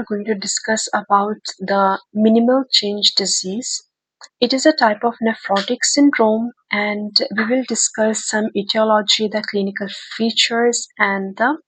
We're going to discuss about the minimal change disease. It is a type of nephrotic syndrome, and we will discuss some etiology, the clinical features, and the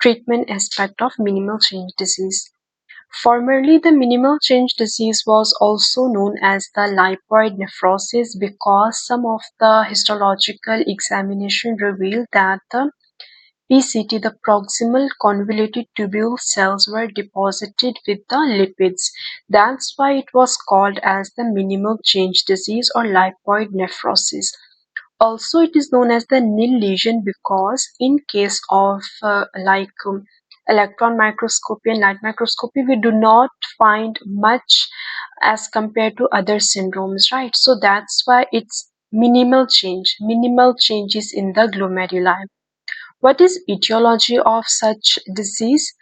treatment aspect of minimal change disease. Formerly, the minimal change disease was also known as the lipoid nephrosis because some of the histological examination revealed that the PCT, the proximal convoluted tubule cells, were deposited with the lipids. That's why it was called as the minimal change disease or lipoid nephrosis. Also, it is known as the nil lesion because in case of electron microscopy and light microscopy, we do not find much as compared to other syndromes, right? So that's why it's minimal changes in the glomeruli. What is etiology of such disease?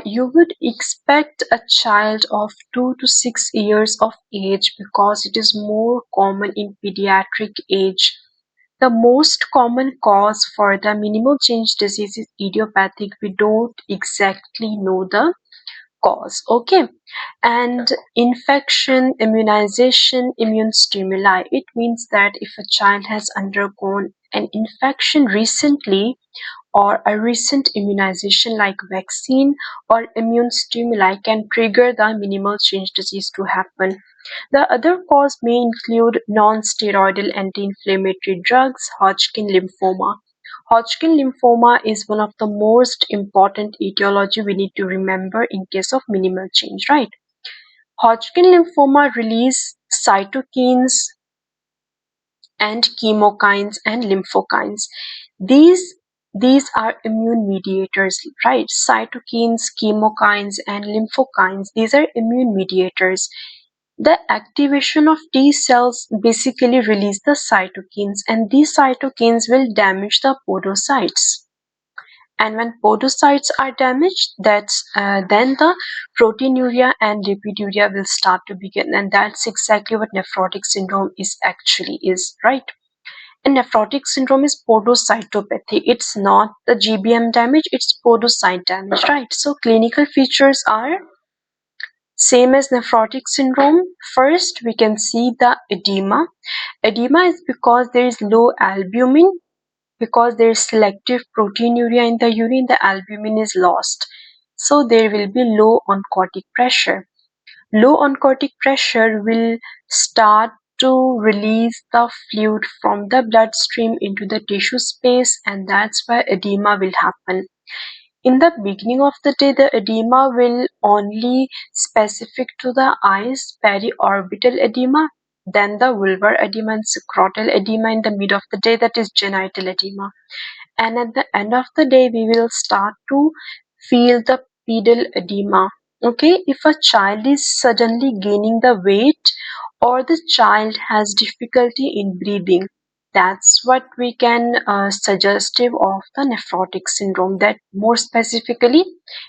You would expect a child of 2 to 6 years of age because it is more common in pediatric age. The most common cause for the minimal change disease is idiopathic. We don't exactly know the cause. Okay. And infection, immunization, immune stimuli. It means that if a child has undergone an infection recently, or a recent immunization like vaccine or immune stimuli can trigger the minimal change disease to happen. The other cause may include non-steroidal anti-inflammatory drugs, Hodgkin lymphoma. Hodgkin lymphoma is one of the most important etiology we need to remember in case of minimal change, right? Hodgkin lymphoma release cytokines and chemokines and lymphokines. These these are immune mediators, right? Cytokines, chemokines, and lymphokines. These are immune mediators. The activation of T cells basically release the cytokines, and these cytokines will damage the podocytes. And when podocytes are damaged, then the proteinuria and lipiduria will start to begin, and that's exactly what nephrotic syndrome is, right? And nephrotic syndrome is podocytopathy. It's not the GBM damage, it's podocyte damage, right? So clinical features are same as nephrotic syndrome. First, we can see the edema. Edema is because there is low albumin, because there is selective proteinuria in the urine, the albumin is lost. So there will be low oncotic pressure. Low oncotic pressure will start to release the fluid from the bloodstream into the tissue space, and that's why edema will happen. In the beginning of the day, the edema will only specific to the eyes, periorbital edema, then the vulvar edema and scrotal edema in the mid of the day, that is genital edema. And at the end of the day, we will start to feel the pedal edema. Okay, if a child is suddenly gaining the weight or the child has difficulty in breathing, that's what we can suggestive of the nephrotic syndrome, that more specifically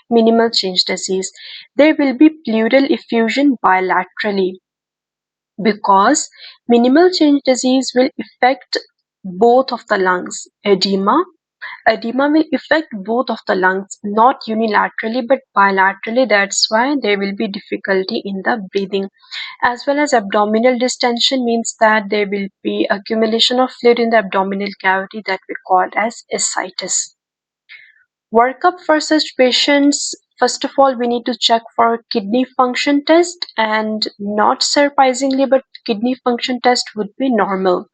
minimal change disease. There will be pleural effusion bilaterally because minimal change disease will affect both of the lungs. Edema will affect both of the lungs, not unilaterally but bilaterally. That's why there will be difficulty in the breathing. As well as abdominal distension means that there will be accumulation of fluid in the abdominal cavity that we call as ascites. Workup for such patients, first of all, we need to check for kidney function test, and not surprisingly, but kidney function test would be normal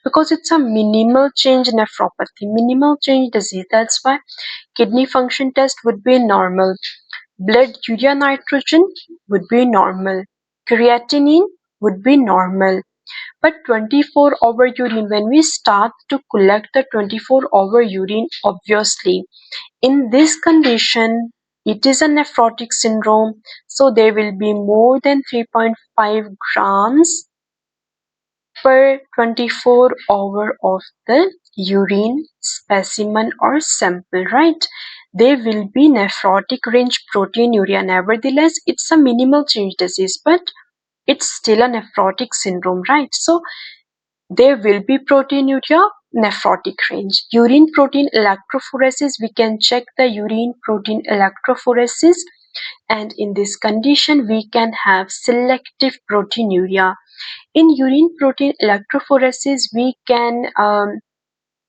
because it's a minimal change nephropathy, minimal change disease. That's why kidney function test would be normal. Blood urea nitrogen would be normal. Creatinine would be normal. But 24-hour urine, when we start to collect the 24-hour urine, obviously, in this condition, it is a nephrotic syndrome, so there will be more than 3.5 grams per 24-hour of the urine specimen or sample, right? There will be nephrotic range proteinuria. Nevertheless, it's a minimal change disease, but it's still a nephrotic syndrome, right? So there will be proteinuria, nephrotic range. Urine protein electrophoresis, we can check the urine protein electrophoresis, and in this condition we can have selective proteinuria. In urine protein electrophoresis we can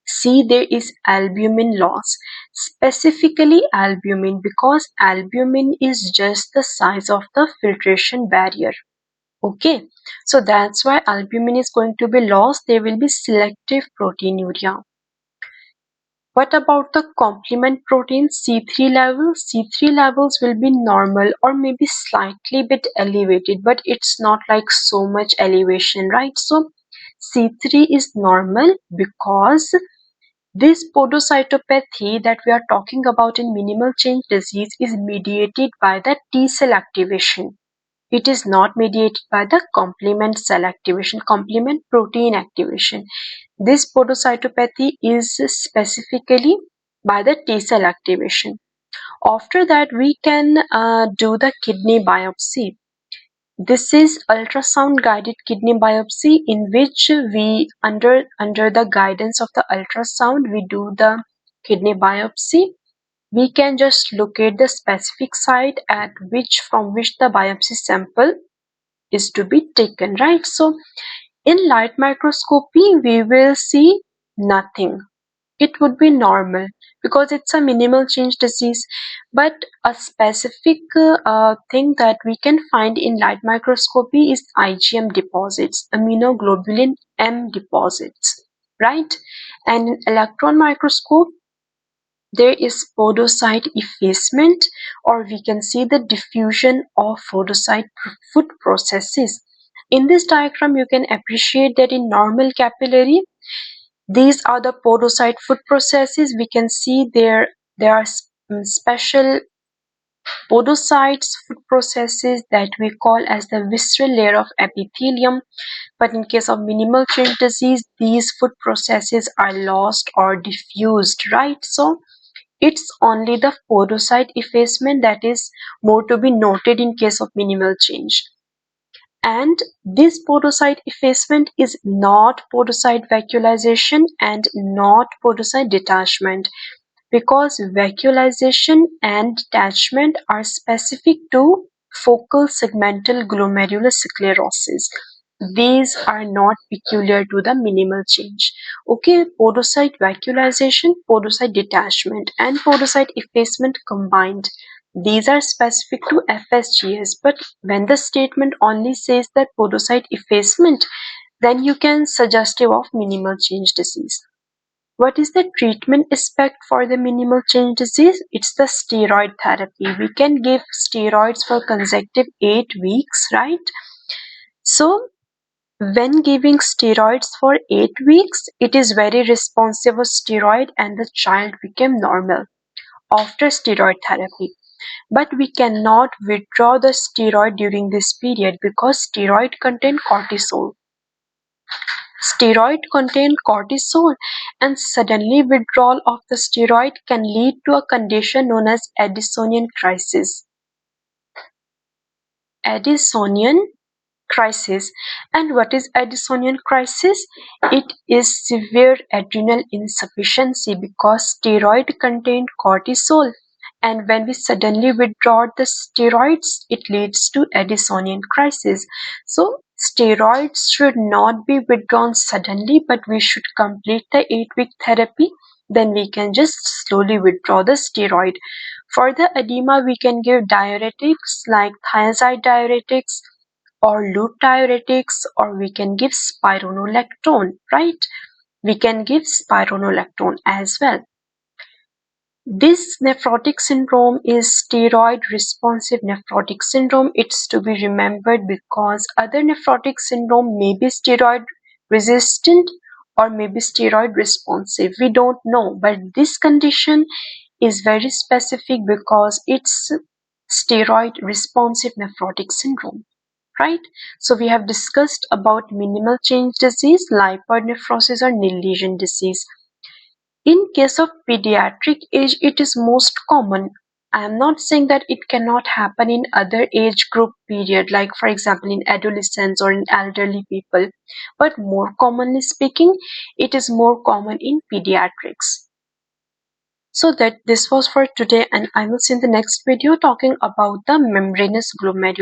see there is albumin loss, specifically albumin, because albumin is just the size of the filtration barrier. Okay, so that's why albumin is going to be lost. There will be selective proteinuria. What about the complement protein C3 levels? C3 levels will be normal or maybe slightly bit elevated, but it's not like so much elevation, right? So C3 is normal because this podocytopathy that we are talking about in minimal change disease is mediated by the T cell activation. It is not mediated by the complement cell activation, complement protein activation. This podocytopathy is specifically by the T cell activation. After that, we can do the kidney biopsy. This is ultrasound guided kidney biopsy, in which we under the guidance of the ultrasound we do the kidney biopsy. We can just locate the specific site at which from which the biopsy sample is to be taken, right? So in light microscopy we will see nothing. It would be normal because it's a minimal change disease, but a specific thing that we can find in light microscopy is IgM deposits, immunoglobulin M deposits, right? And in electron microscope there is podocyte effacement, or we can see the diffusion of podocyte foot processes. In this diagram you can appreciate that in normal capillary these are the podocyte foot processes. We can see there are special podocytes foot processes that we call as the visceral layer of epithelium. But in case of minimal change disease, these foot processes are lost or diffused, right? So it's only the podocyte effacement that is more to be noted in case of minimal change. And this podocyte effacement is not podocyte vacuolization and not podocyte detachment, because vacuolization and detachment are specific to focal segmental glomerulosclerosis. These are not peculiar to the minimal change. Okay, podocyte vacuolization, podocyte detachment, and podocyte effacement combined. These are specific to FSGS, but when the statement only says that podocyte effacement, then you can suggestive of minimal change disease. What is the treatment aspect for the minimal change disease? It's the steroid therapy. We can give steroids for consecutive 8 weeks, right? So when giving steroids for 8 weeks, it is very responsive of steroid and the child became normal after steroid therapy. But we cannot withdraw the steroid during this period because steroid contain cortisol. Steroid contain cortisol, and suddenly withdrawal of the steroid can lead to a condition known as Addisonian crisis. Addisonian crisis. And what is Addisonian crisis? It is severe adrenal insufficiency because steroid contained cortisol, and when we suddenly withdraw the steroids it leads to Addisonian crisis. So steroids should not be withdrawn suddenly, but we should complete the 8-week therapy, then we can just slowly withdraw the steroid. For the edema we can give diuretics like thiazide diuretics or loop diuretics, or we can give spironolactone, right? We can give spironolactone as well. This nephrotic syndrome is steroid responsive nephrotic syndrome. It's to be remembered because other nephrotic syndrome may be steroid resistant or may be steroid responsive. We don't know, but this condition is very specific because it's steroid responsive nephrotic syndrome. Right? So we have discussed about minimal change disease, liponephrosis or nil lesion disease. In case of pediatric age, it is most common. I am not saying that it cannot happen in other age group period, like for example in adolescents or in elderly people, but more commonly speaking, it is more common in pediatrics. So that this was for today, and I will see in the next video talking about the membranous glomerulus.